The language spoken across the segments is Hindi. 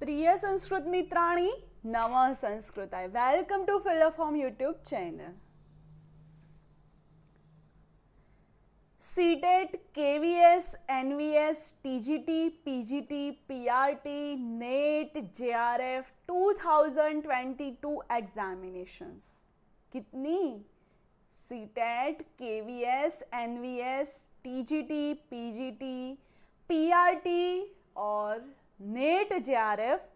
प्रिय संस्कृत मित्राणि नमः संस्कृताय। Welcome to fill form YouTube channel. CTET, KVS, NVS, TGT, PGT, PRT, NET, JRF 2022 examinations कितनी? CTET, KVS, NVS, TGT, PGT, PRT और नेट जेआरएफ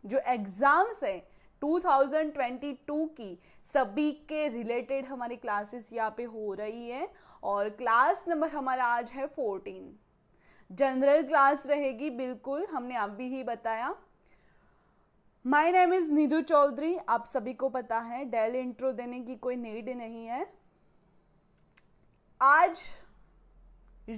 जो एग्ज़ाम्स हैं 2022 की, सभी के रिलेटेड हमारी क्लासेस यहाँ पे हो रही है। और क्लास नंबर हमारा आज है 14। जनरल क्लास रहेगी, बिल्कुल हमने अभी ही बताया। माय नेम इज़ नीदू चौधरी, आप सभी को पता है, डेली इंट्रो देने की कोई नीड नहीं है। आज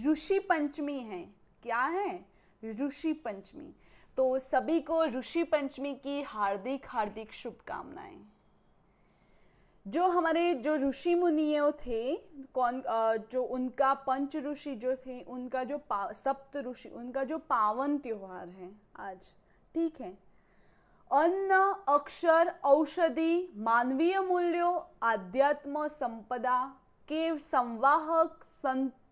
ऋषि पंचमी है। क्या है? ऋषि पंचमी। तो सभी को ऋषि पंचमी की हार्दिक हार्दिक शुभकामनाएं। जो हमारे जो ऋषि मुनियों थे, जो उनका पंच ऋषि जो थे, उनका जो सप्त ऋषि, उनका जो पावन त्योहार है आज, ठीक है। अन्न, अक्षर, औषधि, मानवीय मूल्यों, आध्यात्म संपदा के संवाहक,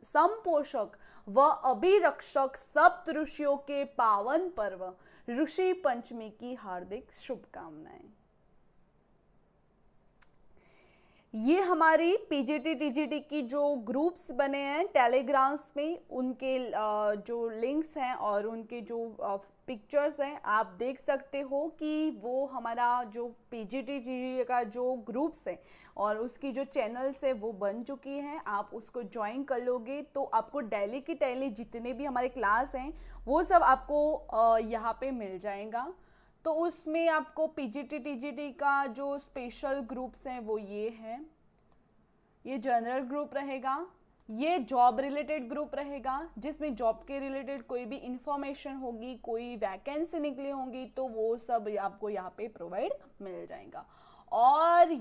संपोषक व अभिरक्षक सप्त ऋषियों के पावन पर्व ऋषि पंचमी की हार्दिक शुभकामनाएं। ये हमारी पीजीटी टीजीटी की जो ग्रुप्स बने हैं टेलीग्राम्स में, उनके जो लिंक्स हैं और उनके जो पिक्चर्स हैं, आप देख सकते हो कि वो हमारा जो पीजीटी टीजीटी का जो ग्रुप्स है और उसकी जो चैनल्स है वो बन चुकी हैं। आप उसको ज्वाइन कर लोगे तो आपको डेली की डेली जितने भी हमारे क्लास हैं वो सब आपको यहाँ पे मिल जाएगा। तो उसमें आपको पीजीटी टीजीटी का जो स्पेशल ग्रुप्स हैं वो ये है, ये जनरल ग्रुप रहेगा, ये जॉब रिलेटेड ग्रुप रहेगा जिसमें जॉब के रिलेटेड कोई भी इंफॉर्मेशन होगी, कोई वैकेंसी निकली होगी तो वो सब आपको यहाँ पे प्रोवाइड मिल जाएगा। और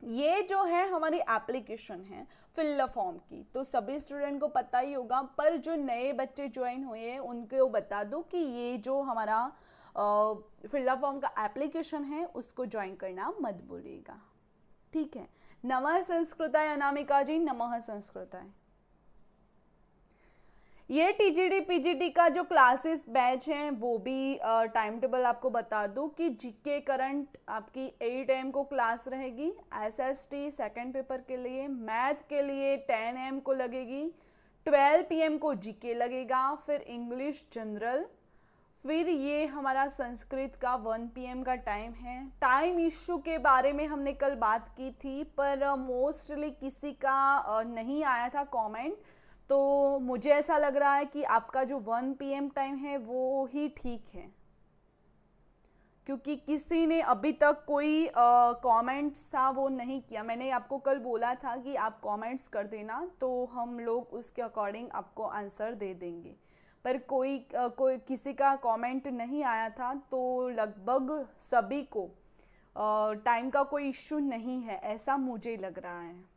ये जो है हमारी एप्लीकेशन है फिल द फॉर्म की, तो सभी स्टूडेंट को पता ही होगा, पर जो नए बच्चे ज्वाइन हुए हैं उनको बता दो कि ये जो हमारा फिल द फॉर्म का एप्लीकेशन है उसको ज्वाइन करना मत भूलिएगा, ठीक है। नमः संस्कृताय अनामिका जी, नमः संस्कृताय। ये टीजीटी पीजीटी का जो क्लासेस बैच हैं वो भी टाइम टेबल आपको बता दूं कि जीके करंट आपकी 8 AM को क्लास रहेगी, एसएसटी सेकंड पेपर के लिए, मैथ के लिए 10 AM को लगेगी, 12 PM को जीके लगेगा, फिर इंग्लिश जनरल, फिर ये हमारा संस्कृत का 1 PM का टाइम है। टाइम इशू के बारे में हमने कल बात की थी, पर मोस्टली किसी का नहीं आया था कमेंट, तो मुझे ऐसा लग रहा है कि आपका जो 1 PM टाइम है वो ही ठीक है, क्योंकि किसी ने अभी तक कोई कमेंट्स था वो नहीं किया। मैंने आपको कल बोला था कि आप कमेंट्स कर देना तो हम लोग उसके अकॉर्डिंग आपको आंसर दे देंगे, पर कोई किसी का कमेंट नहीं आया था, तो लगभग सभी को टाइम का कोई इश्यू नहीं है, ऐसा मुझे लग रहा है।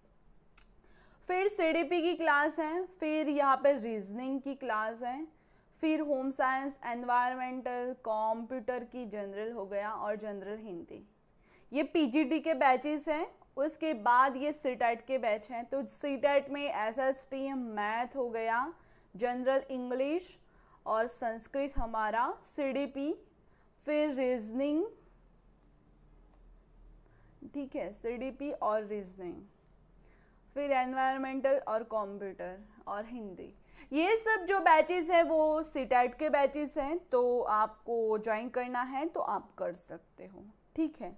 फिर सीडीपी की क्लास है, फिर यहाँ पर रीजनिंग की क्लास है, फिर होम साइंस, एनवायरमेंटल, कंप्यूटर की जनरल हो गया और जनरल हिंदी। ये पीजीटी के बैचेस हैं। उसके बाद ये सीटेट के बैच हैं, तो सीटेट में एसएसटी, मैथ हो गया, जनरल इंग्लिश और संस्कृत हमारा, सीडीपी, फिर रीजनिंग, ठीक है, सीडीपी और रीजनिंग, फिर एनवायरमेंटल और कंप्यूटर और हिंदी। ये सब जो बैचेस हैं वो सीटेट के बैचेस हैं, तो आपको ज्वाइन करना है तो आप कर सकते हो, ठीक है।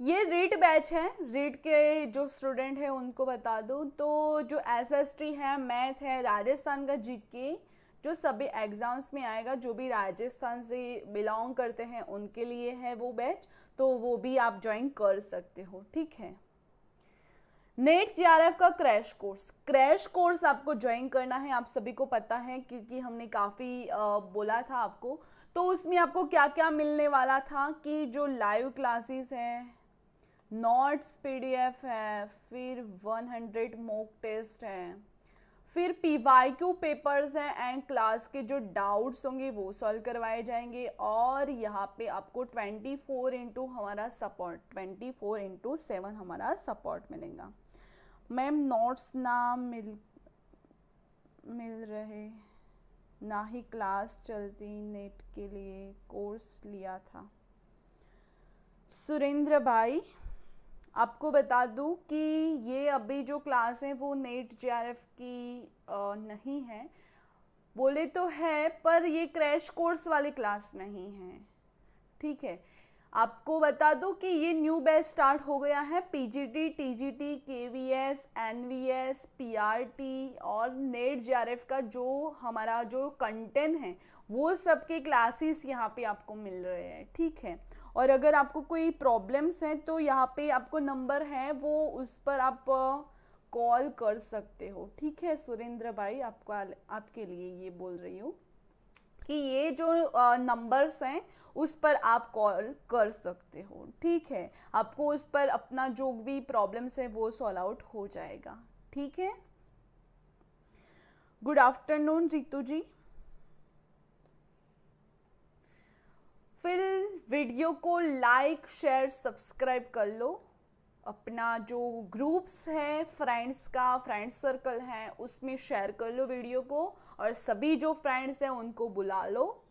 ये रीट बैच है, रीट के जो स्टूडेंट हैं उनको बता दूं तो जो एसएसटी है, मैथ है, राजस्थान का जीके जो सभी एग्जाम्स में आएगा, जो भी राजस्थान से बिलोंग करते हैं उनके लिए है वो बैच, तो वो भी आप ज्वाइन कर सकते हो, ठीक है। नेट जेआरएफ का क्रैश कोर्स आपको ज्वाइन करना है, आप सभी को पता है क्योंकि हमने काफ़ी बोला था आपको। तो उसमें आपको क्या क्या मिलने वाला था कि जो लाइव क्लासेस हैं, नोट्स पीडीएफ है, फिर 100 मॉक टेस्ट है, फिर PYQ पेपर्स हैं एंड क्लास के जो डाउट्स होंगे वो सॉल्व करवाए जाएंगे। और यहाँ पे आपको 24/7 हमारा सपोर्ट मिलेगा। मैम नोट्स ना मिल रहे, ना ही क्लास चलती, नेट के लिए कोर्स लिया था। सुरेंद्र भाई, आपको बता दूं कि ये अभी जो क्लास है वो नेट JRF की नहीं है, बोले तो है पर ये क्रैश कोर्स वाली क्लास नहीं है, ठीक है। आपको बता दूं कि ये न्यू बैच स्टार्ट हो गया है। PGT, TGT, KVS, NVS, PRT और नेट JRF का जो हमारा जो कंटेंट है वो सब के क्लासेस यहाँ पे आपको मिल रहे हैं, ठीक है। और अगर आपको कोई प्रॉब्लम्स हैं तो यहाँ पे आपको नंबर है वो उस पर आप कॉल कर सकते हो, ठीक है। सुरेंद्र भाई, आपके लिए ये बोल रही हूँ कि ये जो नंबर्स हैं उस पर आप कॉल कर सकते हो, ठीक है। आपको उस पर अपना जो भी प्रॉब्लम्स है वो सॉल्व आउट हो जाएगा, ठीक है। गुड आफ्टरनून रितु जी। फिर वीडियो को लाइक शेयर सब्सक्राइब कर लो। अपना जो ग्रुप्स है फ्रेंड्स का, फ्रेंड सर्कल है, उसमें शेयर कर लो वीडियो को। और सभी जो फ्रेंड्स हैं उनको बुला लो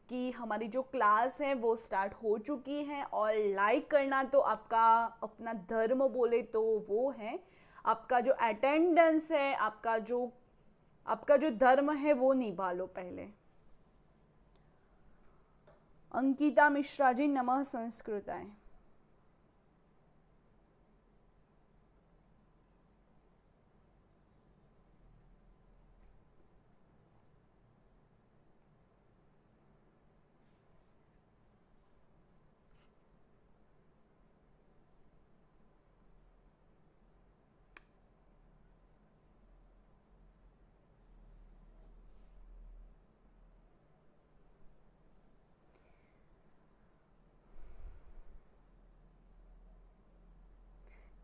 कि हमारी जो क्लास है वो स्टार्ट हो चुकी है। और लाइक करना तो आपका अपना धर्म बोले तो वो है, आपका जो अटेंडेंस है, आपका जो धर्म है वो निभा लो पहले। अंकिता मिश्रा जी, नमः संस्कृताय।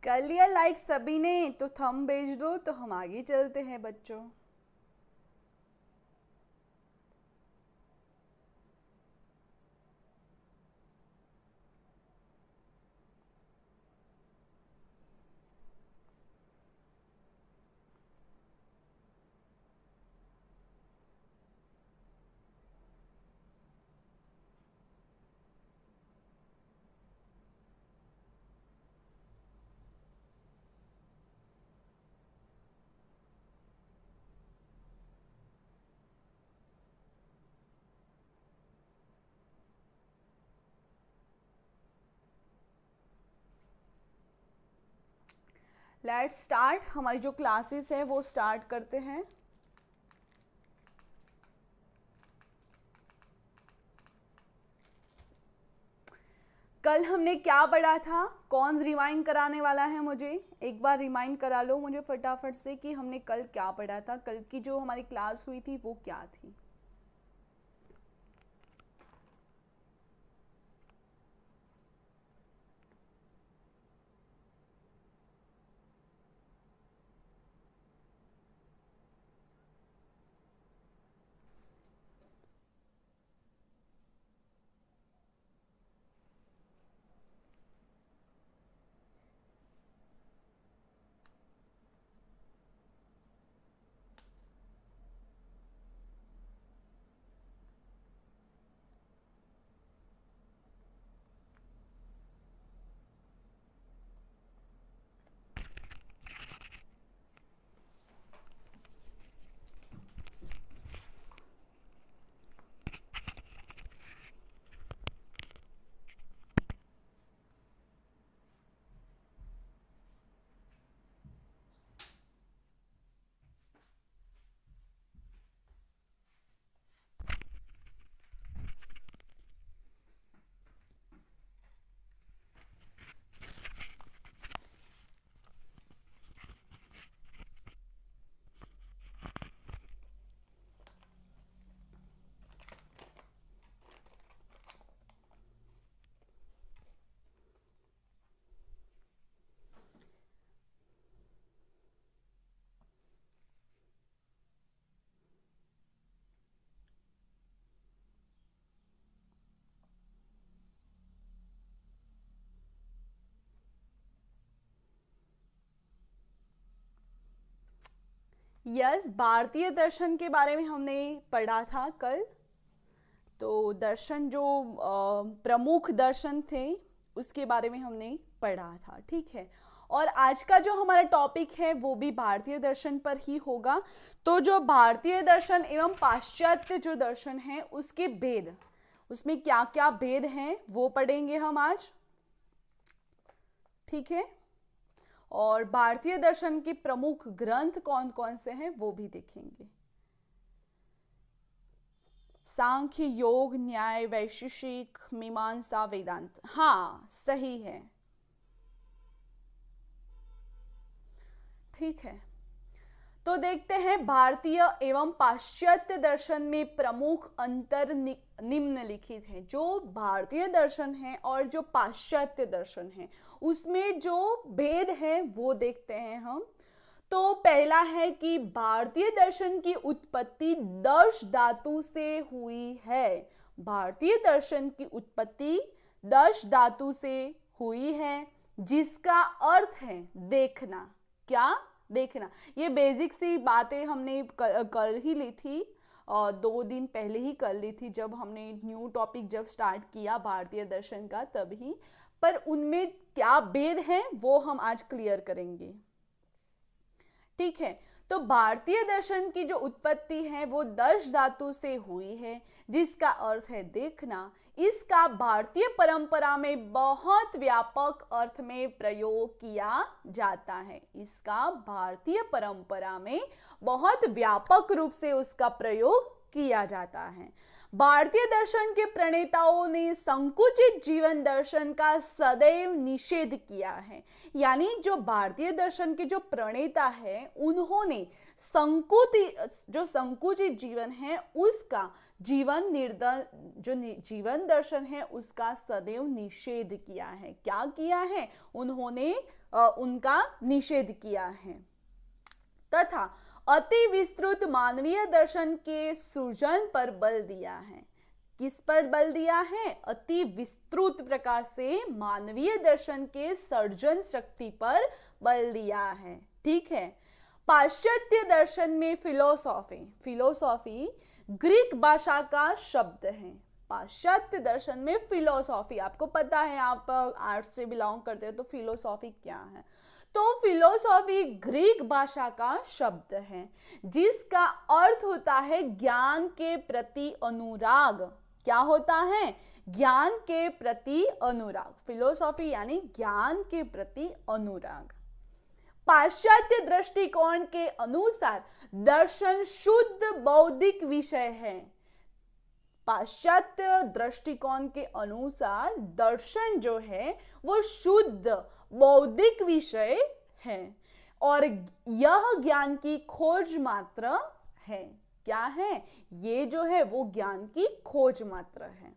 कर लिया लाइक सभी ने? तो थंब भेज दो तो हम आगे चलते हैं बच्चों। Let's start. हमारी जो क्लासेस है वो स्टार्ट करते हैं। कल हमने क्या पढ़ा था? कौन रिमाइंड कराने वाला है मुझे? एक बार रिमाइंड करा लो मुझे फटाफट से कि हमने कल क्या पढ़ा था। कल की जो हमारी क्लास हुई थी वो क्या थी? यस, भारतीय दर्शन के बारे में हमने पढ़ा था कल। तो दर्शन जो प्रमुख दर्शन थे उसके बारे में हमने पढ़ा था, ठीक है। और आज का जो हमारा टॉपिक है वो भी भारतीय दर्शन पर ही होगा। तो जो भारतीय दर्शन एवं पाश्चात्य जो दर्शन है उसके भेद, उसमें क्या क्या भेद हैं वो पढ़ेंगे हम आज, ठीक है। और भारतीय दर्शन के प्रमुख ग्रंथ कौन कौन से हैं वो भी देखेंगे। सांख्य, योग, न्याय, वैशेषिक, मीमांसा, वेदांत। हाँ, सही है, ठीक है। तो देखते हैं भारतीय एवं पाश्चात्य दर्शन में प्रमुख अंतर निम्नलिखित है। जो भारतीय दर्शन है और जो पाश्चात्य दर्शन है उसमें जो भेद है वो देखते हैं हम। तो पहला है कि भारतीय दर्शन की उत्पत्ति दर्श धातु से हुई है। भारतीय दर्शन की उत्पत्ति दर्श धातु से हुई है, जिसका अर्थ है देखना। क्या? देखना। ये बेसिक सी बातें हमने कर ही ली थी, 2 दिन पहले ही कर ली थी जब हमने न्यू टॉपिक जब स्टार्ट किया भारतीय दर्शन का, तभी। पर उनमें क्या भेद है वो हम आज क्लियर करेंगे, ठीक है। तो भारतीय दर्शन की जो उत्पत्ति है वो दर्श धातु से हुई है, जिसका अर्थ है देखना। इसका भारतीय परंपरा में बहुत व्यापक अर्थ में प्रयोग किया जाता है। इसका भारतीय परंपरा में बहुत व्यापक रूप से उसका प्रयोग किया जाता है। भारतीय दर्शन के प्रणेताओं ने संकुचित जीवन दर्शन का सदैव निषेध किया है। यानी जो भारतीय दर्शन के जो प्रणेता है उन्होंने संकुचित जीवन है उसका जीवन दर्शन है उसका सदैव निषेध किया है। क्या किया है? उन्होंने उनका निषेध किया है। तथा अति विस्तृत मानवीय दर्शन के सृजन पर बल दिया है। किस पर बल दिया है? अति विस्तृत प्रकार से मानवीय दर्शन के सर्जन शक्ति पर बल दिया है, ठीक है। पाश्चात्य दर्शन में फिलोसॉफी ग्रीक भाषा का शब्द है। पाश्चात्य दर्शन में फिलोसॉफी, आपको पता है, आप आर्ट्स से बिलोंग करते हैं तो फिलोसॉफी क्या है? तो फिलोसॉफी ग्रीक भाषा का शब्द है, जिसका अर्थ होता है ज्ञान के प्रति अनुराग। क्या होता है? ज्ञान के प्रति अनुराग। फिलोसॉफी यानी ज्ञान के प्रति अनुराग। पाश्चात्य दृष्टिकोण के अनुसार दर्शन शुद्ध बौद्धिक विषय है। पाश्चात्य दृष्टिकोण के अनुसार दर्शन जो है वो शुद्ध बौद्धिक विषय है और यह ज्ञान की खोज मात्र है। क्या है? ये जो है वो ज्ञान की खोज मात्र है।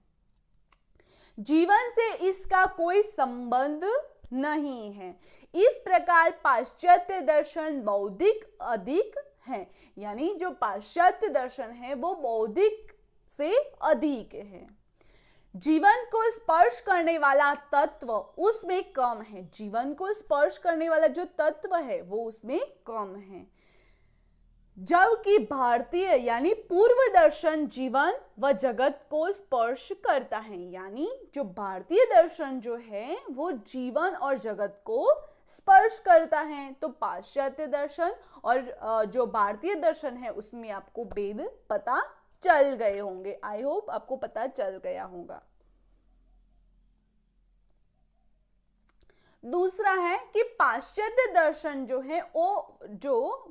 जीवन से इसका कोई संबंध नहीं है। इस प्रकार पाश्चात्य दर्शन बौद्धिक अधिक है। यानी जो पाश्चात्य दर्शन है वो बौद्धिक से अधिक है। जीवन को स्पर्श करने वाला तत्व उसमें कम है। जीवन को स्पर्श करने वाला जो तत्व है वो उसमें कम है। जबकि भारतीय यानी पूर्व दर्शन जीवन व जगत को स्पर्श करता है। यानी जो भारतीय दर्शन जो है वो जीवन और जगत को स्पर्श करता है। तो पाश्चात्य दर्शन और जो भारतीय दर्शन है उसमें आपको भेद पता चल गए होंगे। आई होप आपको पता चल गया होगा। दूसरा है कि पाश्चात्य दर्शन जो है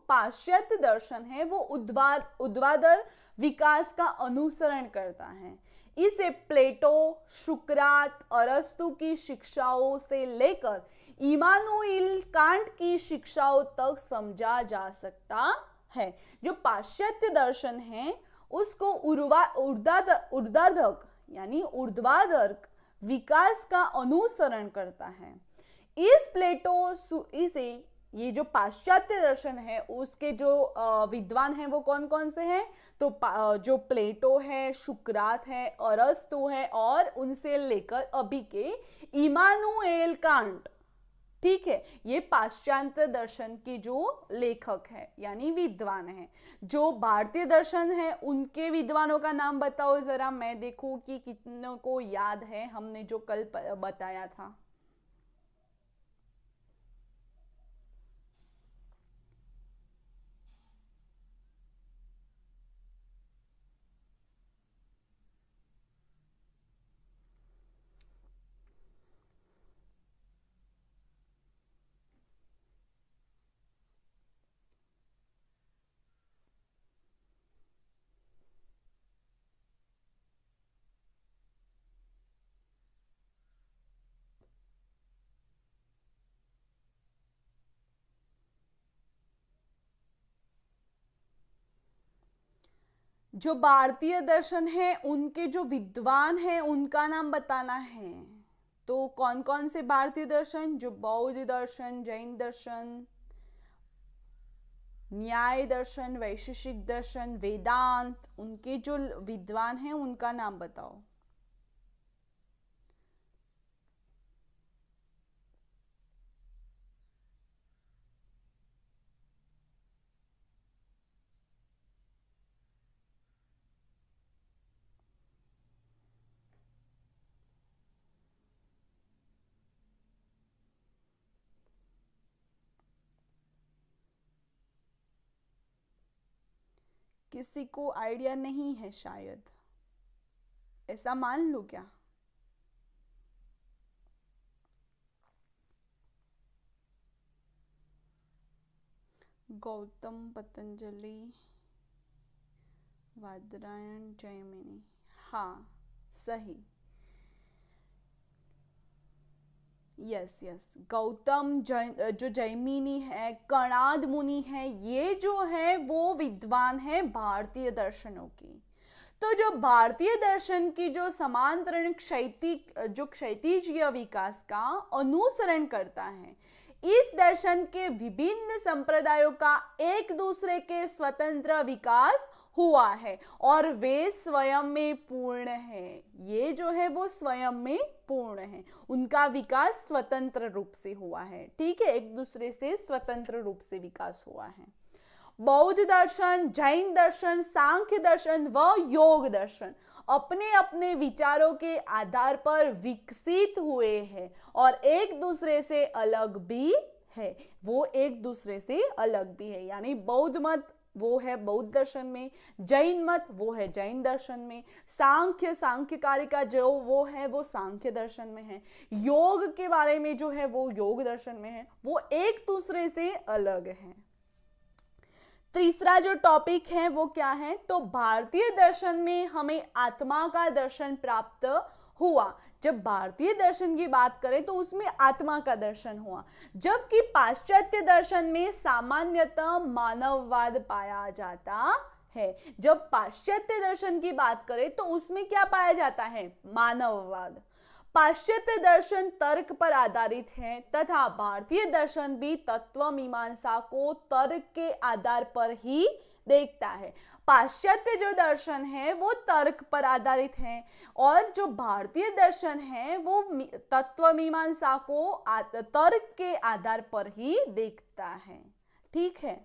पाश्चात्य दर्शन है वो ऊर्ध्वाधर विकास का अनुसरण करता है। इसे प्लेटो, सुकरात, अरस्तु की शिक्षाओं से लेकर इमानुएल कांट की शिक्षाओं तक समझा जा सकता है। जो पाश्चात्य दर्शन है उसको ऊर्ध्वाधर यानी ऊर्ध्वाधर विकास का अनुसरण करता है। ये जो पाश्चात्य दर्शन है उसके जो विद्वान हैं वो कौन कौन से हैं? तो जो प्लेटो है, सुकरात है, अरस्तु है और उनसे लेकर अभी के इमानुएल कांट, ठीक है, ये पाश्चात्य दर्शन के जो लेखक है यानी विद्वान है। जो भारतीय दर्शन है उनके विद्वानों का नाम बताओ जरा, मैं देखूं कि कितनों को याद है, हमने जो कल बताया था। जो भारतीय दर्शन है उनके जो विद्वान है उनका नाम बताना है। तो कौन कौन से भारतीय दर्शन, जो बौद्ध दर्शन, जैन दर्शन, न्याय दर्शन, वैशेषिक दर्शन, वेदांत, उनके जो विद्वान हैं उनका नाम बताओ। किसी को आइडिया नहीं है शायद, ऐसा मान लो क्या? गौतम, पतंजलि, वादरायण, जैमिनी, हाँ सही। यस यस, गौतम जो जैमिनी है, कणाद मुनि है, ये जो है वो विद्वान है भारतीय दर्शनों की। तो जो भारतीय दर्शन की जो समांतरण क्षैतिजीय विकास का अनुसरण करता है, इस दर्शन के विभिन्न संप्रदायों का एक दूसरे के स्वतंत्र विकास हुआ है और वे स्वयं में पूर्ण है। ये जो है वो स्वयं में पूर्ण है, उनका विकास स्वतंत्र रूप से हुआ है। ठीक है, एक दूसरे से स्वतंत्र रूप से विकास हुआ है। बौद्ध दर्शन, जैन दर्शन, सांख्य दर्शन व योग दर्शन अपने अपने विचारों के आधार पर विकसित हुए हैं और एक दूसरे से अलग भी है। वो एक दूसरे से अलग भी है, यानी बौद्ध मत वो है बौद्ध दर्शन में, जैन मत वो है जैन दर्शन में, सांख्यकारिका जो वो है वो सांख्य दर्शन में है, योग के बारे में जो है वो योग दर्शन में है। वो एक दूसरे से अलग है। तीसरा जो टॉपिक है वो क्या है, तो भारतीय दर्शन में हमें आत्मा का दर्शन प्राप्त हुआ। जब भारतीय दर्शन की बात करें तो उसमें आत्मा का दर्शन हुआ, जबकि पाश्चात्य दर्शन में सामान्यतः मानववाद पाया जाता है। जब पाश्चात्य दर्शन की बात करें तो उसमें क्या पाया जाता है, मानववाद। पाश्चात्य दर्शन तर्क पर आधारित है तथा भारतीय दर्शन भी तत्व मीमांसा को तर्क के आधार पर ही देखता है। पाश्चात्य जो दर्शन है वो तर्क पर आधारित है और जो भारतीय दर्शन है वो तत्व मीमांसा को तर्क के आधार पर ही देखता है। ठीक है,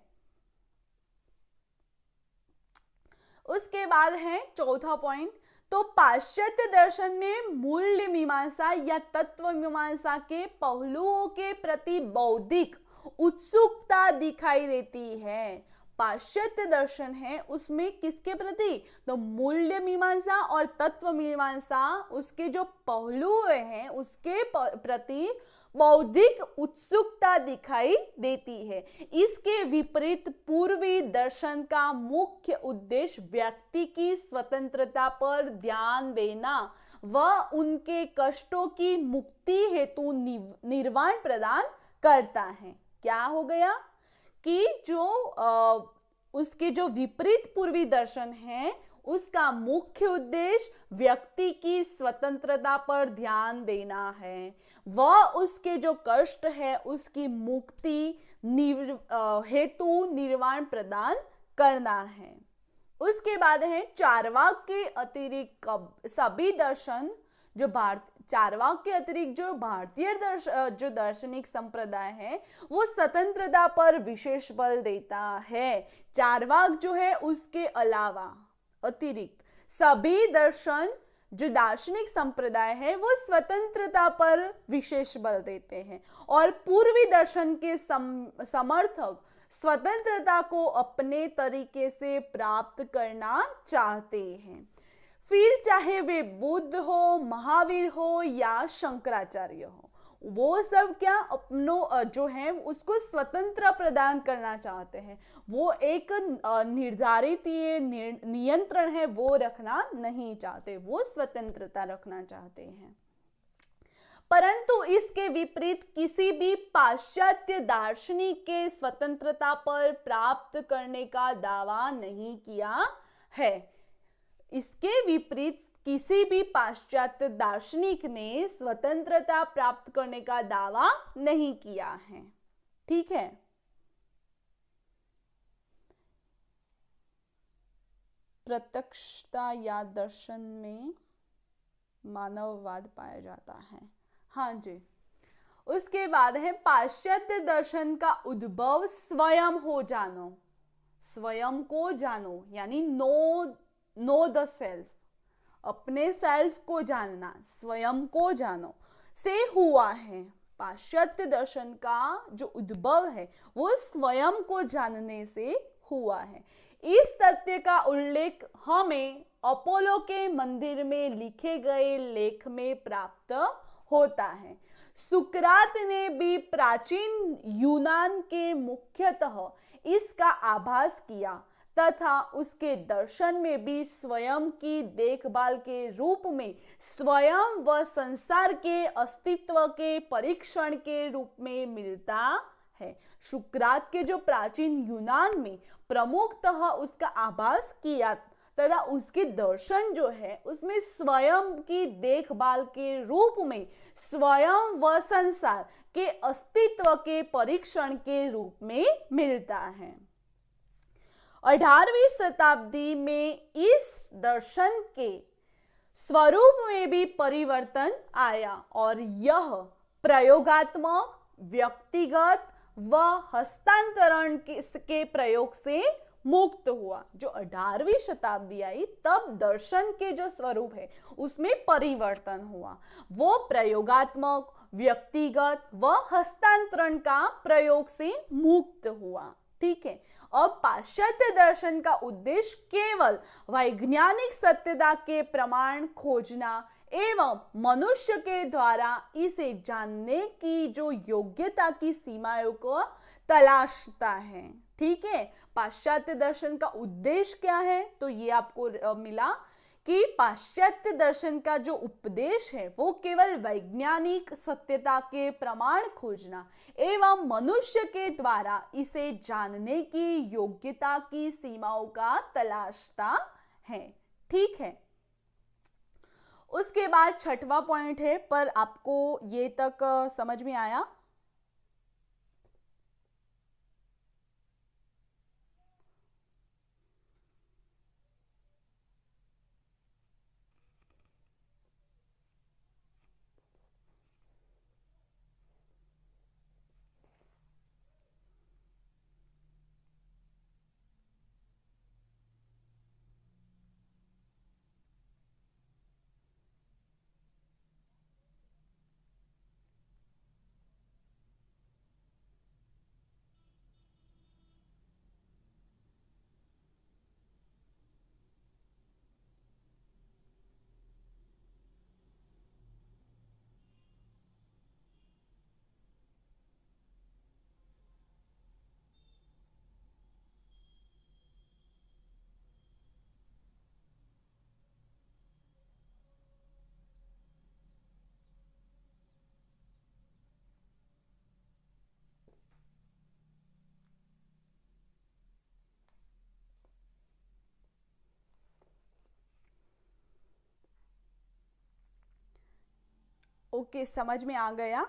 उसके बाद है चौथा पॉइंट, तो पाश्चात्य दर्शन में मूल्य मीमांसा या तत्व मीमांसा के पहलुओं के प्रति बौद्धिक उत्सुकता दिखाई देती है। पाश्चात्य दर्शन है उसमें किसके प्रति, तो मूल्य मीमांसा और तत्व मीमांसा उसके जो पहलू हैं उसके प्रति बौद्धिक उत्सुकता दिखाई देती है। इसके विपरीत पूर्वी दर्शन का मुख्य उद्देश्य व्यक्ति की स्वतंत्रता पर ध्यान देना व उनके कष्टों की मुक्ति हेतु निर्वाण प्रदान करता है। क्या हो गया कि जो उसके जो विपरीत पूर्वी दर्शन है उसका मुख्य उद्देश्य व्यक्ति की स्वतंत्रता पर ध्यान देना है, वह उसके जो कष्ट है उसकी मुक्ति हेतु निर्वाण प्रदान करना है। उसके बाद है चारवाक के अतिरिक्त सभी दर्शन जो चारवाक के अतिरिक्त जो भारतीय जो दार्शनिक संप्रदाय है वो स्वतंत्रता पर विशेष बल देता है। चारवाक जो है उसके अलावा अतिरिक्त सभी दर्शन जो दार्शनिक संप्रदाय है वो स्वतंत्रता पर विशेष बल देते हैं और पूर्वी दर्शन के समर्थक स्वतंत्रता को अपने तरीके से प्राप्त करना चाहते हैं। फिर चाहे वे बुद्ध हो, महावीर हो या शंकराचार्य हो, वो सब क्या अपनों जो है उसको स्वतंत्र प्रदान करना चाहते हैं। वो एक निर्धारित ये नियंत्रण है वो रखना नहीं चाहते, वो स्वतंत्रता रखना चाहते हैं। परंतु इसके विपरीत किसी भी पाश्चात्य दार्शनिक के स्वतंत्रता पर प्राप्त करने का दावा नहीं किया है। इसके विपरीत किसी भी पाश्चात्य दार्शनिक ने स्वतंत्रता प्राप्त करने का दावा नहीं किया है। ठीक है। प्रत्यक्षता या दर्शन में मानववाद पाया जाता है। हाँ जी। उसके बाद है पाश्चात्य दर्शन का उद्भव स्वयं हो जानो, स्वयं को जानो, यानी नो द सेल्फ, अपने सेल्फ को जानना, स्वयं को जानो से हुआ है। पाश्चात्य दर्शन का जो उद्भव है वो स्वयं को जानने से हुआ है। इस तथ्य का उल्लेख हमें अपोलो के मंदिर में लिखे गए लेख में प्राप्त होता है। सुकरात ने भी प्राचीन यूनान के मुख्यतः इसका आभास किया तथा उसके दर्शन में भी स्वयं की देखभाल के रूप में स्वयं व संसार के अस्तित्व के परीक्षण के रूप में मिलता है। सुकरात के जो प्राचीन यूनान में प्रमुखतः उसका आभास किया तथा उसके दर्शन जो है उसमें स्वयं की देखभाल के रूप में स्वयं व संसार के अस्तित्व के परीक्षण के रूप में मिलता है। 18वीं शताब्दी में इस दर्शन के स्वरूप में भी परिवर्तन आया और यह प्रयोगात्मक, व्यक्तिगत व हस्तांतरण के प्रयोग से मुक्त हुआ। जो 18वीं शताब्दी आई तब दर्शन के जो स्वरूप है उसमें परिवर्तन हुआ, वो प्रयोगात्मक, व्यक्तिगत व हस्तांतरण का प्रयोग से मुक्त हुआ। ठीक है। अब पाश्चात्य दर्शन का उद्देश्य केवल वैज्ञानिक सत्यता के प्रमाण खोजना एवं मनुष्य के द्वारा इसे जानने की जो योग्यता की सीमाओं को तलाशता है। ठीक है। पाश्चात्य दर्शन का उद्देश्य क्या है, तो ये आपको मिला कि पाश्चात्य दर्शन का जो उपदेश है वो केवल वैज्ञानिक सत्यता के प्रमाण खोजना एवं मनुष्य के द्वारा इसे जानने की योग्यता की सीमाओं का तलाशता है। ठीक है। उसके बाद 6वां पॉइंट है, पर आपको ये तक समझ में आया? ओके, समझ में आ गया?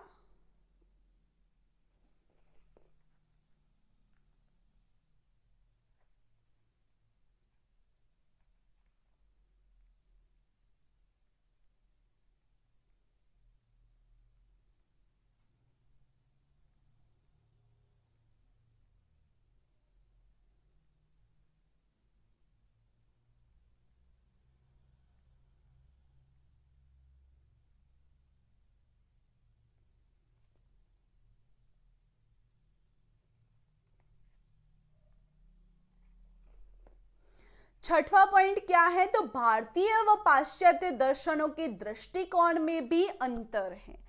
छठवां पॉइंट क्या है, तो भारतीय व पाश्चात्य दर्शनों के दृष्टिकोण में भी अंतर है।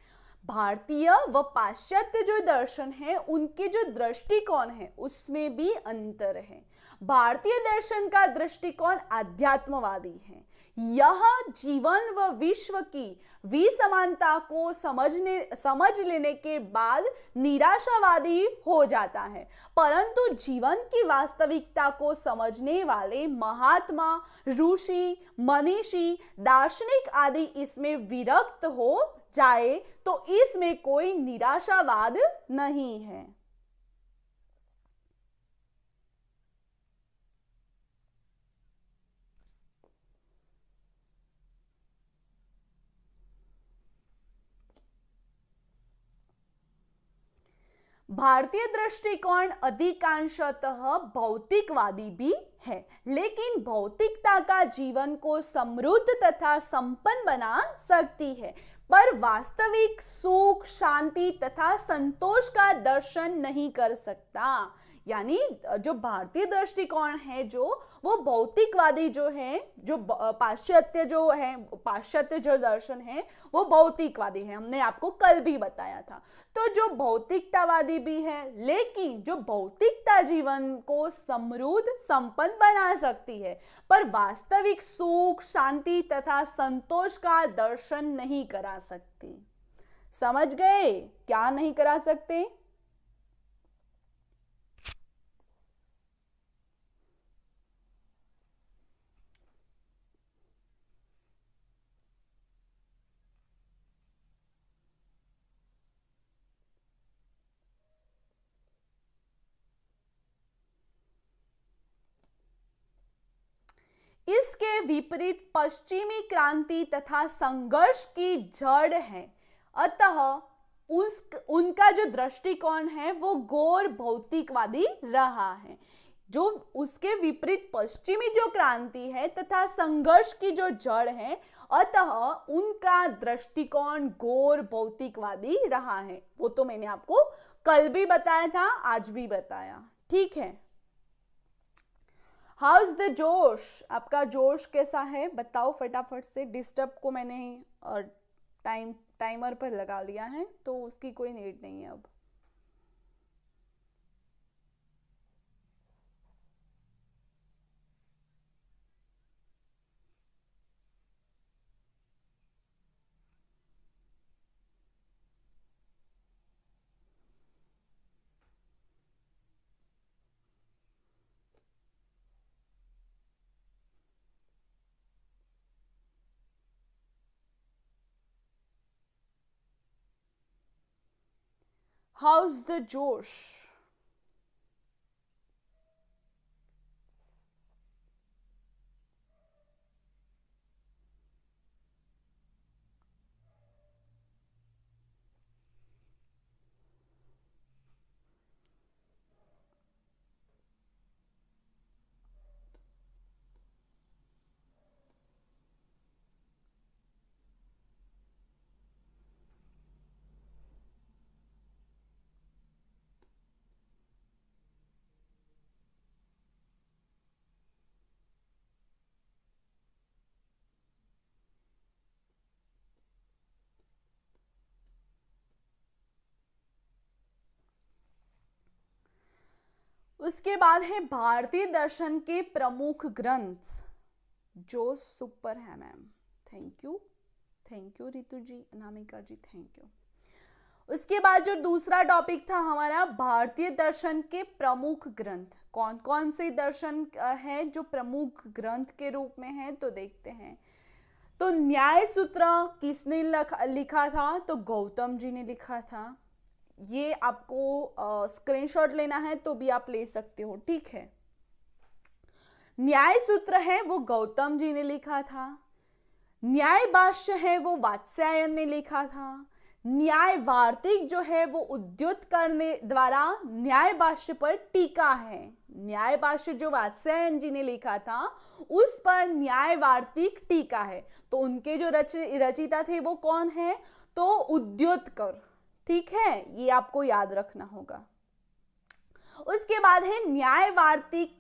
भारतीय व पाश्चात्य जो दर्शन है उनके जो दृष्टिकोण है उसमें भी अंतर है। भारतीय दर्शन का दृष्टिकोण आध्यात्मवादी है। यह जीवन व विश्व की विसमानता को समझ लेने के बाद निराशावादी हो जाता है, परंतु जीवन की वास्तविकता को समझने वाले महात्मा, ऋषि, मनीषी, दार्शनिक आदि इसमें विरक्त हो जाए तो इसमें कोई निराशावाद नहीं है। भारतीय दृष्टिकोण अधिकांशतः भौतिकवादी भी है, लेकिन भौतिकता का जीवन को समृद्ध तथा संपन्न बना सकती है, पर वास्तविक सुख, शांति तथा संतोष का दर्शन नहीं कर सकता। यानी जो भारतीय दृष्टिकोण है जो वो भौतिकवादी जो है, जो पाश्चात्य जो दर्शन है वो भौतिकवादी है, हमने आपको कल भी बताया था। तो जो भौतिकतावादी भी है, लेकिन जो भौतिकता जीवन को समृद्ध संपन्न बना सकती है, पर वास्तविक सुख, शांति तथा संतोष का दर्शन नहीं करा सकती। समझ गए क्या नहीं करा सकते? इसके विपरीत पश्चिमी क्रांति तथा संघर्ष की जड़ है, अतः उनका जो दृष्टिकोण है वो घोर भौतिकवादी रहा है। जो उसके विपरीत पश्चिमी जो क्रांति है तथा संघर्ष की जो जड़ है, अतः उनका दृष्टिकोण घोर भौतिकवादी रहा है। वो तो मैंने आपको कल भी बताया था, आज भी बताया, ठीक है। हाउ इज द जोश? आपका जोश कैसा है बताओ फटाफट से। डिस्टर्ब को मैंने टाइमर पर लगा लिया है तो उसकी कोई नीड नहीं है अब। How's the जोश? उसके बाद है भारतीय दर्शन के प्रमुख ग्रंथ, जो सुपर है ma'am. Thank you Ritu ji, Anamika ji, thank you. उसके बाद जो दूसरा टॉपिक था हमारा, भारतीय दर्शन के प्रमुख ग्रंथ। कौन कौन से दर्शन है जो प्रमुख ग्रंथ के रूप में है, तो देखते हैं। तो न्याय सूत्र किसने लिखा था, तो गौतम जी ने लिखा था। ये आपको स्क्रीनशॉट लेना है तो भी आप ले सकते हो, ठीक है। न्याय सूत्र है वो गौतम जी ने लिखा था। न्याय भाष्य है वो वात्स्यायन ने लिखा था। न्याय वार्तिक जो है वो उद्योतकर ने द्वारा न्याय भाष्य पर टीका है। न्याय भाष्य जो वात्स्यायन जी ने लिखा था उस पर न्याय वार्तिक टीका है। तो उनके जो रचिता थे वो कौन है, तो उद्योतकर, ठीक है, ये आपको याद रखना होगा। उसके बाद है न्याय वार्तिक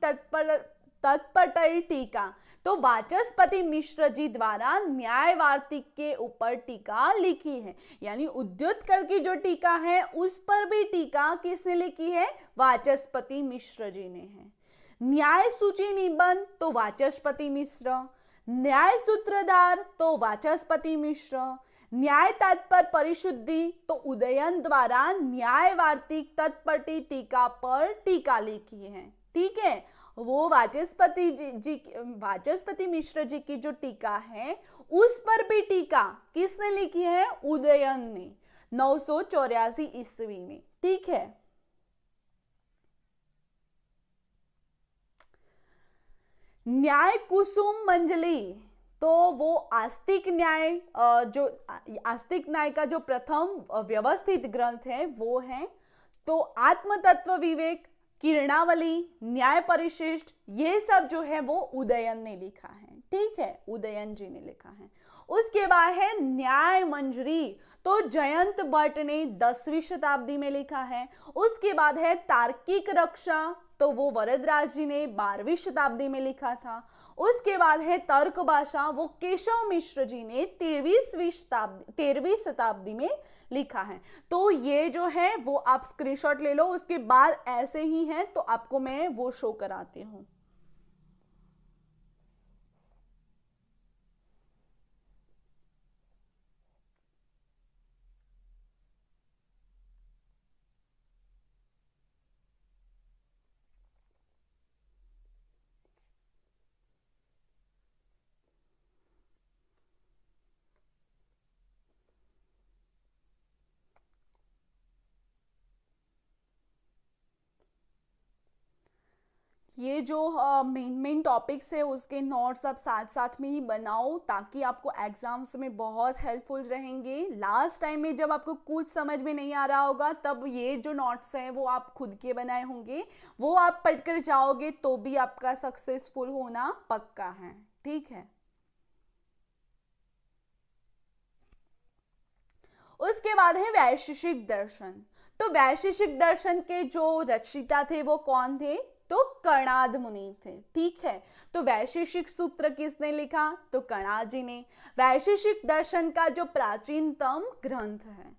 तत्पटल टीका, तो वाचस्पति मिश्र जी द्वारा न्याय वार्तिक के ऊपर टीका लिखी है। यानी उद्युत कर की जो टीका है उस पर भी टीका किसने लिखी है? वाचस्पति मिश्र जी ने है। न्याय सूची निबंध तो वाचस्पति मिश्र, न्याय सूत्रधार तो वाचस्पति मिश्र, न्याय तात्पर्य परिशुद्धि तो उदयन द्वारा न्याय वार्तिक तत्पटी टीका पर टीका लिखी है। ठीक है, वो वाचस्पति मिश्र जी की जो टीका है उस पर भी टीका किसने लिखी है? उदयन ने 984 ईस्वी में। ठीक है, न्याय कुसुम मंजली तो वो आस्तिक न्याय, जो आस्तिक न्याय का जो प्रथम व्यवस्थित ग्रंथ है वो है। तो आत्म तत्व विवेक, किरणावली, न्याय परिशिष्ट, ये सब जो है वो उदयन ने लिखा है। ठीक है, उदयन जी ने लिखा है। उसके बाद है न्याय मंजरी, तो जयंत भट्ट ने 10वीं शताब्दी में लिखा है। उसके बाद है तार्किक रक्षा, तो वो वरदराज जी ने 12वीं शताब्दी में लिखा था। उसके बाद है तर्क भाषा, वो केशव मिश्र जी ने 13वीं शताब्दी में लिखा है। तो ये जो है वो आप स्क्रीनशॉट ले लो। उसके बाद ऐसे ही है तो आपको मैं वो शो कराती हूँ। ये जो मेन टॉपिक्स है उसके नोट्स आप साथ साथ में ही बनाओ ताकि आपको एग्जाम्स में बहुत हेल्पफुल रहेंगे। लास्ट टाइम में जब आपको कुछ समझ में नहीं आ रहा होगा तब ये जो नोट्स हैं वो आप खुद के बनाए होंगे, वो आप पढ़कर जाओगे तो भी आपका सक्सेसफुल होना पक्का है। ठीक है, उसके बाद है वैशेषिक दर्शन। तो वैशेषिक दर्शन के जो रचयिता थे वो कौन थे? तो कणाद मुनि थे। ठीक है, तो वैशेषिक सूत्र किसने लिखा? तो कणाद जी ने। वैशेषिक दर्शन का जो प्राचीनतम ग्रंथ है।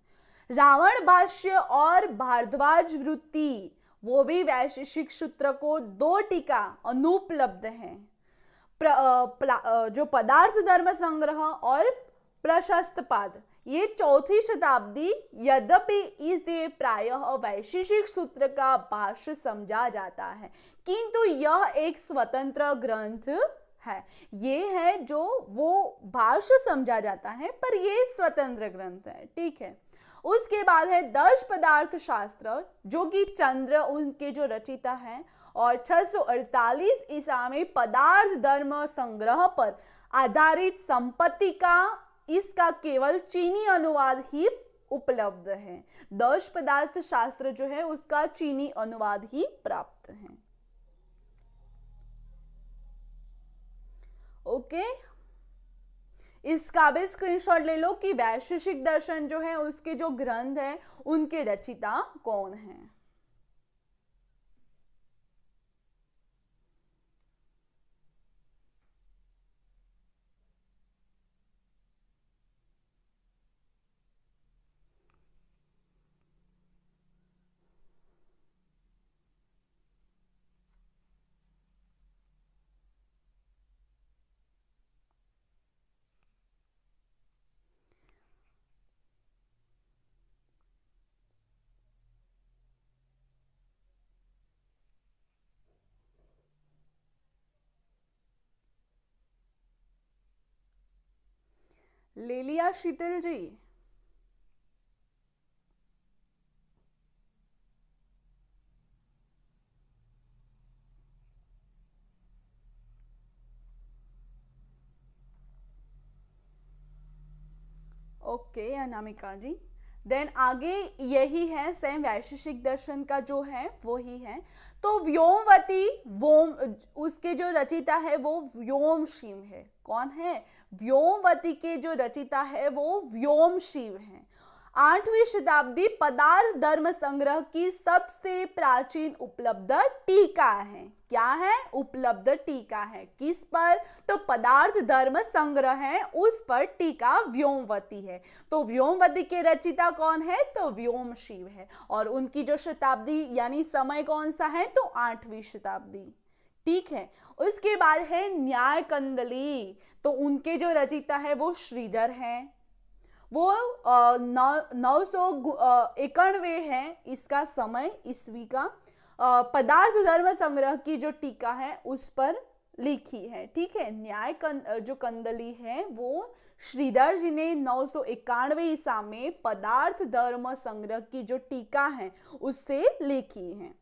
रावण भाष्य और भारद्वाज वृत्ति, वो भी वैशेषिक सूत्र को 2 टीका अनुपलब्ध है। जो पदार्थ धर्म संग्रह और प्रशस्त पाद, ये 4वीं शताब्दी, यद्यपि इसे प्रायः वैशेषिक सूत्र का भाष्य समझा जाता है किंतु यह एक स्वतंत्र ग्रंथ है। ये है जो वो भाष्य समझा जाता है पर ये स्वतंत्र ग्रंथ है। ठीक है, उसके बाद है दर्श पदार्थ शास्त्र, जो कि चंद्र उनके जो रचयिता हैं, और 648 ईसा में पदार्थ धर्म संग्रह पर आधारित संपत्ति का इसका केवल चीनी अनुवाद ही उपलब्ध है। दर्श पदार्थ शास्त्र जो है उसका चीनी अनुवाद ही प्राप्त है। ओके, इसका भी स्क्रीनशॉट ले लो कि वैशेषिक दर्शन जो है उसके जो ग्रंथ है उनके रचयिता कौन है। ले लिया शीतल जी? ओके अनामिका जी, देन आगे यही है सेम वैशेषिक दर्शन का जो है वो ही है। तो व्योमवती, वोम, उसके जो रचयिता है वो व्योम शिव है। कौन है? व्योमवती के जो रचयिता है वो व्योम शिव है। 8वीं शताब्दी पदार्थ धर्म संग्रह की सबसे प्राचीन उपलब्ध टीका है। क्या है? उपलब्ध टीका है। किस पर? तो पदार्थ धर्म संग्रह है, उस पर टीका व्योमवती है। तो व्योमवती के रचिता कौन है? तो व्योम शिव है। और उनकी जो शताब्दी यानी समय कौन सा है? तो 8वीं शताब्दी। ठीक है। उसके बाद है न्याय कंदली। तो उनके जो रचिता है वो श्रीधर हैं। वो 991 है इसका समय ईस्वी का। पदार्थ धर्म संग्रह की जो टीका है उस पर लिखी है। ठीक है। जो कंदली है वो श्रीधर जी ने 991 ईसा में पदार्थ धर्म संग्रह की जो टीका है उससे लिखी है।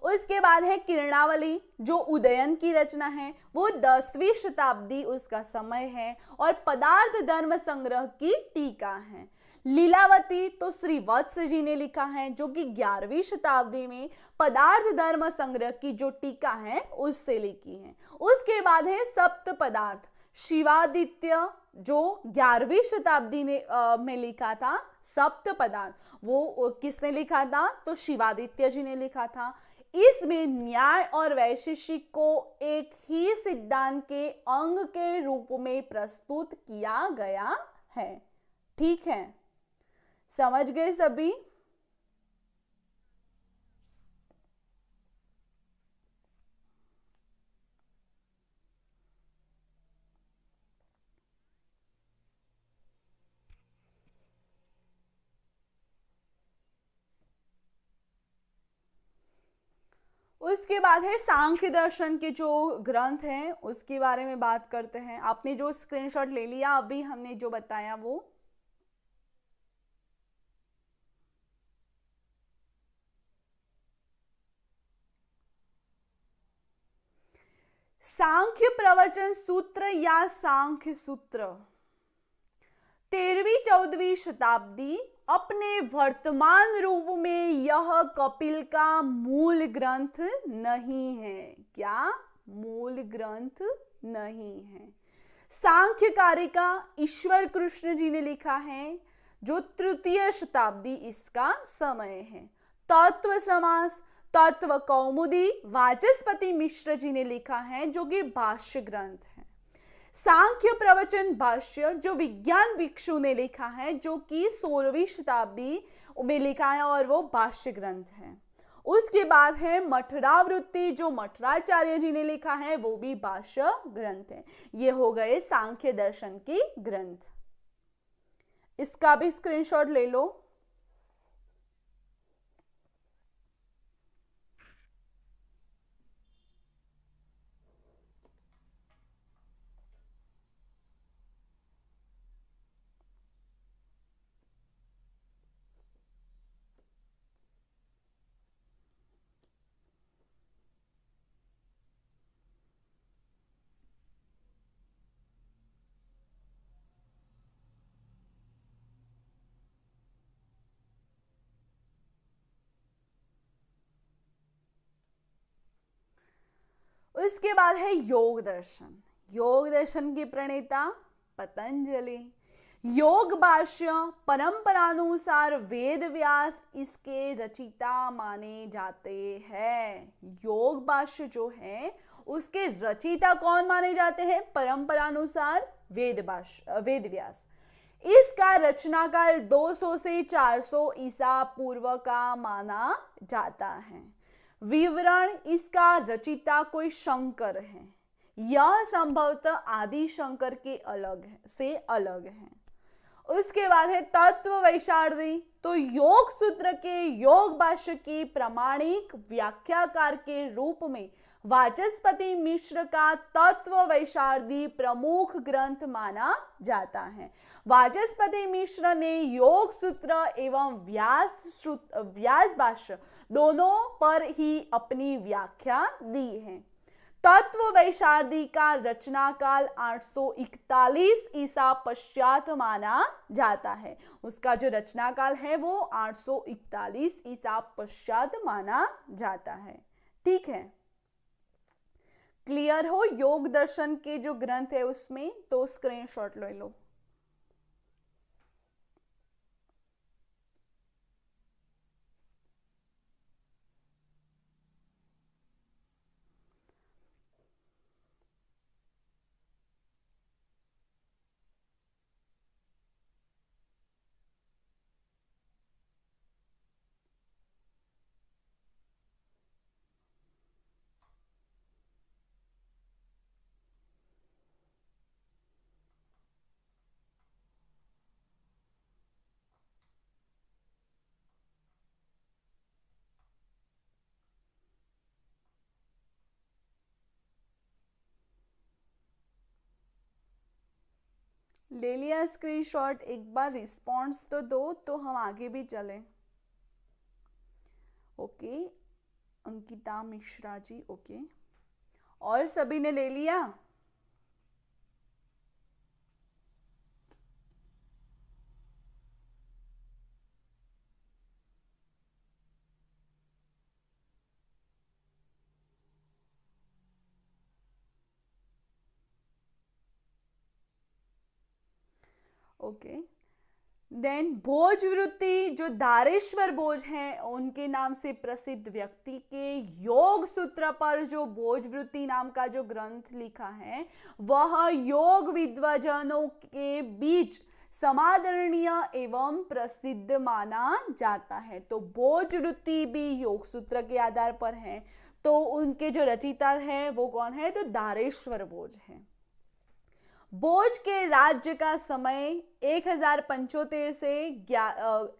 उसके बाद है किरणावली, जो उदयन की रचना है, वो 10वीं शताब्दी उसका समय है और पदार्थ धर्म संग्रह की टीका है। लीलावती तो श्री वत्स जी ने लिखा है, जो कि 11वीं शताब्दी में पदार्थ धर्म संग्रह की जो टीका है उससे लिखी है। उसके बाद है सप्त पदार्थ, शिवादित्य, जो 11वीं शताब्दी में लिखा था सप्त पदार्थ। वो किसने लिखा था? तो शिवादित्य जी ने लिखा था। इसमें न्याय और वैशेषिक को एक ही सिद्धांत के अंग के रूप में प्रस्तुत किया गया है। ठीक है, समझ गए सभी? उसके बाद है सांख्य दर्शन के जो ग्रंथ हैं उसके बारे में बात करते हैं। आपने जो स्क्रीनशॉट ले लिया अभी हमने जो बताया वो। सांख्य प्रवचन सूत्र या सांख्य सूत्र 13वीं-14वीं शताब्दी अपने वर्तमान रूप में यह कपिल का मूल ग्रंथ नहीं है। क्या? मूल ग्रंथ नहीं है। सांख्य कारिका ईश्वर कृष्ण जी ने लिखा है, जो 3य शताब्दी इसका समय है। तत्व समास, तत्व कौमुदी वाचस्पति मिश्र जी ने लिखा है, जो कि भाष्य ग्रंथ है। सांख्य प्रवचन भाष्य जो विज्ञान भिक्षु ने लिखा है, जो कि 16वीं शताब्दी में लिखा है और वो भाष्य ग्रंथ है। उसके बाद है मठरावृत्ति, जो मठराचार्य जी ने लिखा है, वो भी भाष्य ग्रंथ है। ये हो गए सांख्य दर्शन की ग्रंथ। इसका भी स्क्रीनशॉट ले लो। उसके बाद है योग दर्शन। योग दर्शन के प्रणेता पतंजलि। योग भाष्य परंपरानुसार वेद व्यास इसके रचिता माने जाते हैं। योग भाष्य जो है उसके रचिता कौन माने जाते हैं? परंपरानुसार वेद व्यास। इसका रचना काल 200 से 400 ईसा पूर्व का माना जाता है। विवरण, इसका रचिता कोई शंकर है। यह संभवतः आदि शंकर के अलग है। उसके बाद है तत्व वैशारदी। तो योग सूत्र के योग भाष्य की प्रामाणिक व्याख्याकार के रूप में वाचस्पति मिश्र का तत्व वैशारदी प्रमुख ग्रंथ माना जाता है। वाचस्पति मिश्र ने योग सूत्र एवं व्यास भाष्य दोनों पर ही अपनी व्याख्या दी है। तत्व वैशारदी का रचना काल 841 ईसा पश्चात माना जाता है। उसका जो रचना काल है वो 841 ईसा पश्चात माना जाता है। ठीक है, क्लियर हो योग दर्शन के जो ग्रंथ है उसमें? तो स्क्रीनशॉट ले लो। ले लिया स्क्रीनशॉट, एक बार रिस्पॉन्स तो दो तो हम आगे भी चलें। ओके, अंकिता मिश्रा जी, ओके, और सभी ने ले लिया? ओके, देन भोजवृत्ति, जो दारेश्वर भोज हैं उनके नाम से प्रसिद्ध व्यक्ति के योग सूत्र पर जो भोजवृत्ति नाम का जो ग्रंथ लिखा है वह योग विद्वजनों के बीच समादरणीय एवं प्रसिद्ध माना जाता है। तो भोजवृत्ति भी योग सूत्र के आधार पर है। तो उनके जो रचयिता है वो कौन है? तो दारेश्वर भोज है। भोज के राज्य का समय 1075 से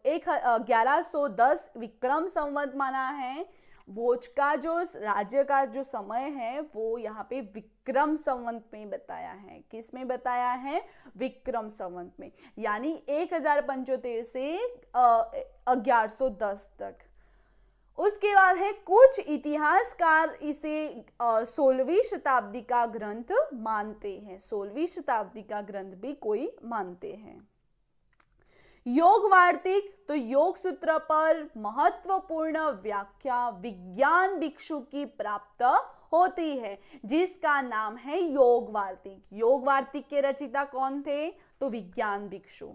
1110 विक्रम संवत माना है। भोज का जो राज्य का जो समय है वो यहाँ पे विक्रम संवत में बताया है। किस में बताया है? विक्रम संवत में, यानी 1075 से 1110 तक। उसके बाद है कुछ इतिहासकार इसे 16वीं शताब्दी का ग्रंथ मानते हैं। 16वीं शताब्दी का ग्रंथ भी कोई मानते हैं। योग वार्तिक, तो योग सूत्र पर महत्वपूर्ण व्याख्या विज्ञान भिक्षु की प्राप्त होती है, जिसका नाम है योग वार्तिक। योग वार्तिक के रचयिता कौन थे? तो विज्ञान भिक्षु।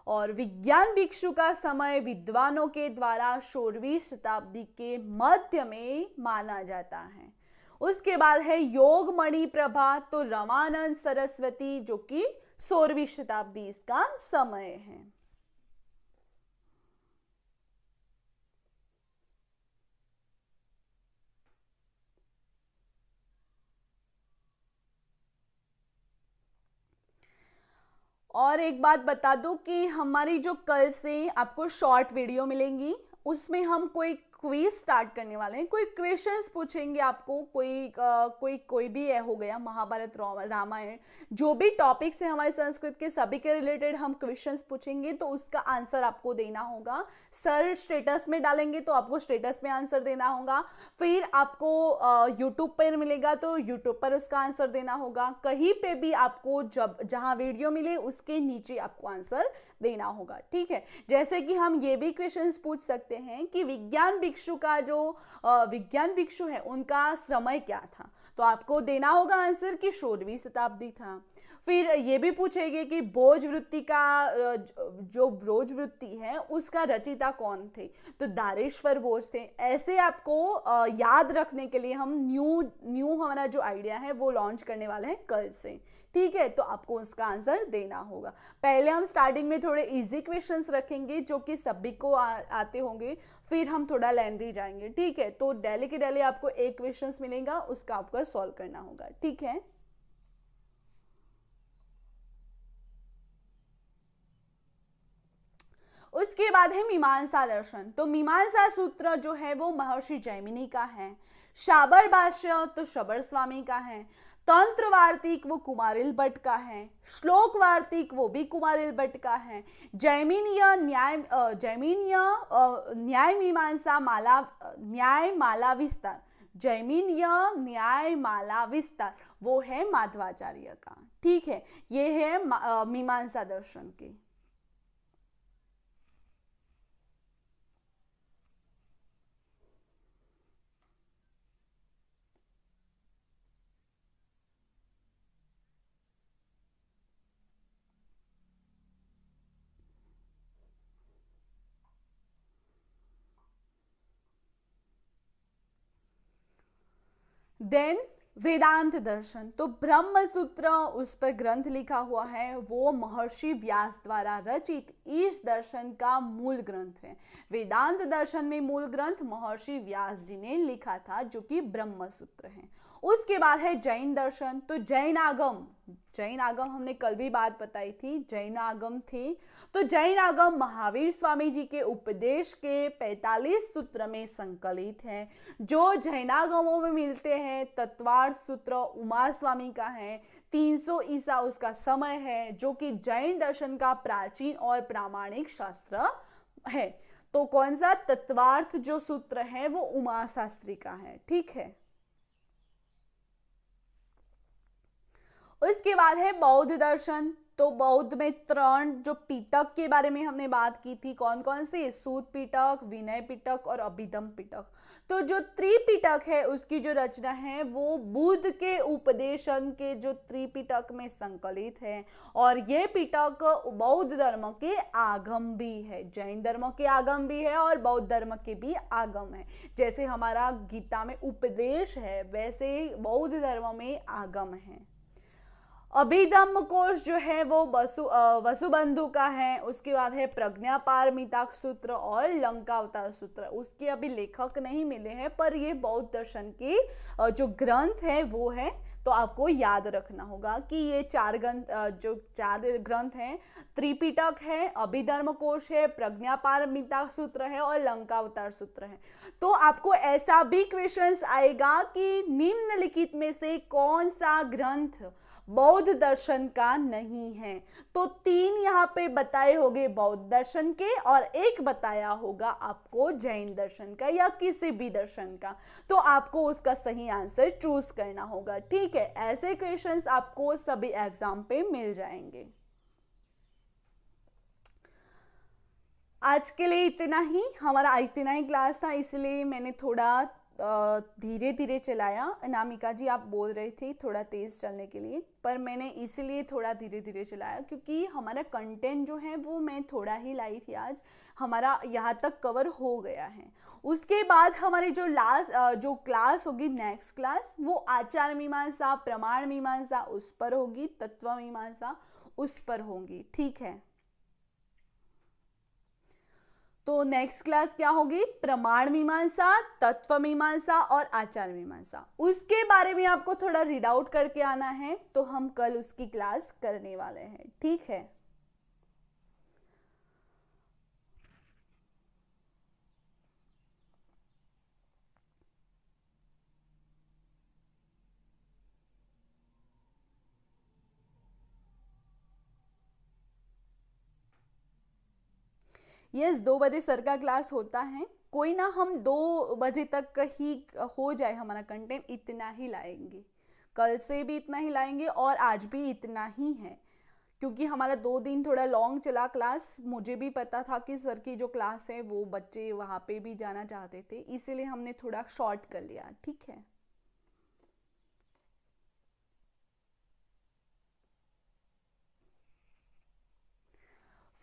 और विज्ञान भिक्षु का समय विद्वानों के द्वारा 16वीं शताब्दी के मध्य में माना जाता है। उसके बाद है योग मणि प्रभा, तो रमानंद सरस्वती, जो कि 16वीं शताब्दी इसका समय है। और एक बात बता दूं कि हमारी जो कल से आपको शॉर्ट वीडियो मिलेंगी उसमें हम कोई क्विज स्टार्ट करने वाले हैं। कोई क्वेश्चंस पूछेंगे आपको, कोई भी हो गया, महाभारत रामायण, जो भी टॉपिक्स है हमारे संस्कृत के सभी के रिलेटेड हम क्वेश्चंस पूछेंगे तो उसका आंसर आपको देना होगा। सर स्टेटस में डालेंगे तो आपको स्टेटस में आंसर देना होगा। फिर आपको यूट्यूब पर मिलेगा तो यूट्यूब पर उसका आंसर देना होगा। कहीं पे भी आपको जहां वीडियो मिले उसके नीचे आपको आंसर देना होगा। ठीक है, जैसे कि हम ये भी क्वेश्चंस पूछ सकते हैं कि विज्ञान भिक्षु का जो विज्ञान भिक्षु है उनका समय क्या था, तो आपको देना होगा आंसर कि 16वीं शताब्दी था। फिर ये भी पूछेंगे कि भोजवृत्ति का जो भोजवृत्ति है उसका रचयिता कौन थे, तो दारेश्वर भोज थे। ऐसे आपको याद रखने के लिए हम न्यू हमारा जो आइडिया है वो लॉन्च करने वाले हैं कल से। ठीक है, तो आपको उसका आंसर देना होगा। पहले हम स्टार्टिंग में थोड़े इजी क्वेश्चंस रखेंगे जो कि सभी को आते होंगे, फिर हम थोड़ा लेंथी जाएंगे। ठीक है, तो डेली के डेली आपको एक क्वेश्चंस मिलेगा, उसका आपको सॉल्व करना होगा। ठीक है, उसके बाद है मीमांसा दर्शन। तो मीमांसा सूत्र जो है वो महर्षि जैमिनी का है। शाबर भाष्य तो शबर स्वामी का है। तंत्र वार्तिक वो कुमारिल भट्ट का है। श्लोक वार्तिक वो भी कुमारिल भट्ट का है। जैमिनीय न्याय मीमांसा न्याय माला विस्तार, जैमिनीय न्याय माला विस्तार वो है माधवाचार्य का। ठीक है, ये है मीमांसा दर्शन के। देन वेदांत दर्शन, तो ब्रह्म सूत्र उस पर ग्रंथ लिखा हुआ है, वो महर्षि व्यास द्वारा रचित इस दर्शन का मूल ग्रंथ है। वेदांत दर्शन में मूल ग्रंथ महर्षि व्यास जी ने लिखा था, जो कि ब्रह्म सूत्र है। उसके बाद है जैन दर्शन। तो जैन आगम, जैन आगम हमने कल भी बात बताई थी, जैन आगम थे। तो जैन आगम महावीर स्वामी जी के उपदेश के 45 सूत्र में संकलित है। जो जैनागमों में मिलते हैं, तत्वार्थ सूत्र उमा स्वामी का है, 300 ईसा उसका समय है, जो कि जैन दर्शन का प्राचीन और प्रामाणिक शास्त्र है। तो कौन सा तत्वार्थ जो सूत्र है वो उमा शास्त्री का है, ठीक है। उसके बाद है बौद्ध दर्शन। तो बौद्ध में 3 जो पिटक के बारे में हमने बात की थी, कौन कौन से, सूत पिटक, विनय पिटक और अभिधम पिटक। तो जो त्रिपिटक है उसकी जो रचना है वो बुद्ध के उपदेशन के जो त्रिपिटक में संकलित है। और ये पिटक बौद्ध धर्म के आगम भी है, जैन धर्म के आगम भी है और बौद्ध धर्म के भी आगम है। जैसे हमारा गीता में उपदेश है वैसे बौद्ध धर्म में आगम है। अभिधम्म कोश जो है वो वसुबंधु का है। उसके बाद है प्रज्ञा पारमिताक सूत्र और लंकावतार सूत्र। उसके अभी लेखक नहीं मिले हैं, पर ये बौद्ध दर्शन की जो ग्रंथ है वो है। तो आपको याद रखना होगा कि ये 4 ग्रंथ हैं, त्रिपिटक है, अभिधर्म कोश है, प्रज्ञा पारमिताक सूत्र है और लंकावतार सूत्र है। तो आपको ऐसा भी क्वेश्चंस आएगा कि निम्नलिखित में से कौन सा ग्रंथ बौद्ध दर्शन का नहीं है। तो 3 यहाँ पे बताए होंगे बौद्ध दर्शन के और 1 बताया होगा आपको जैन दर्शन का या किसी भी दर्शन का। तो आपको उसका सही आंसर चूज करना होगा, ठीक है। ऐसे क्वेश्चंस आपको सभी एग्जाम पे मिल जाएंगे। आज के लिए इतना ही, हमारा इतना ही क्लास था, इसलिए मैंने थोड़ा धीरे धीरे चलाया। अनामिका जी आप बोल रहे थे थोड़ा तेज चलने के लिए, पर मैंने इसलिए थोड़ा धीरे धीरे चलाया क्योंकि हमारा कंटेंट जो है वो मैं थोड़ा ही लाई थी आज, हमारा यहाँ तक कवर हो गया है। उसके बाद हमारी जो जो क्लास होगी नेक्स्ट क्लास वो आचार मीमांसा, प्रमाण मीमांसा उस पर होगी, तत्व मीमांसा उस पर होगी, ठीक है। तो नेक्स्ट क्लास क्या होगी, प्रमाण मीमांसा, तत्व मीमांसा और आचार मीमांसा। उसके बारे में आपको थोड़ा रीड आउट करके आना है, तो हम कल उसकी क्लास करने वाले हैं, ठीक है। यस 2 बजे सर का क्लास होता है, कोई ना, हम 2 बजे तक ही हो जाए हमारा कंटेंट, इतना ही लाएंगे। कल से भी इतना ही लाएंगे और आज भी इतना ही है, क्योंकि हमारा 2 दिन थोड़ा लॉन्ग चला क्लास। मुझे भी पता था कि सर की जो क्लास है वो बच्चे वहाँ पे भी जाना चाहते थे, इसीलिए हमने थोड़ा शॉर्ट कर लिया, ठीक है।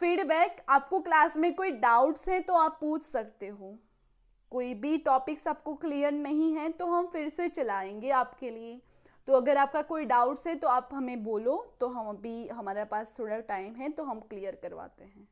फीडबैक, आपको क्लास में कोई डाउट्स हैं तो आप पूछ सकते हो। कोई भी टॉपिक्स आपको क्लियर नहीं है तो हम फिर से चलाएंगे आपके लिए। तो अगर आपका कोई डाउट्स है तो आप हमें बोलो, तो हम अभी हमारे पास थोड़ा टाइम है तो हम क्लियर करवाते हैं।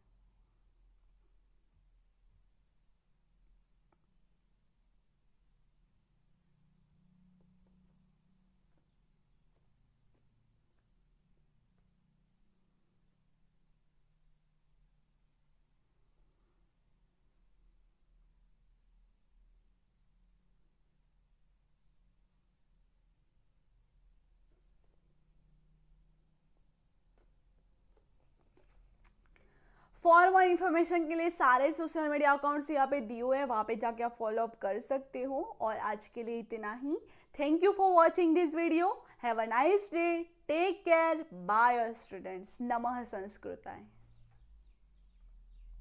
फॉर मोर इन्फॉर्मेशन के लिए सारे सोशल मीडिया अकाउंट्स यहाँ पे दिए हुए हैं, वहाँ पे जाके आप फॉलो अप कर सकते हो। और आज के लिए इतना ही। Thank you for watching this video. Have a nice day, take care, bye students. नमः संस्कृताय।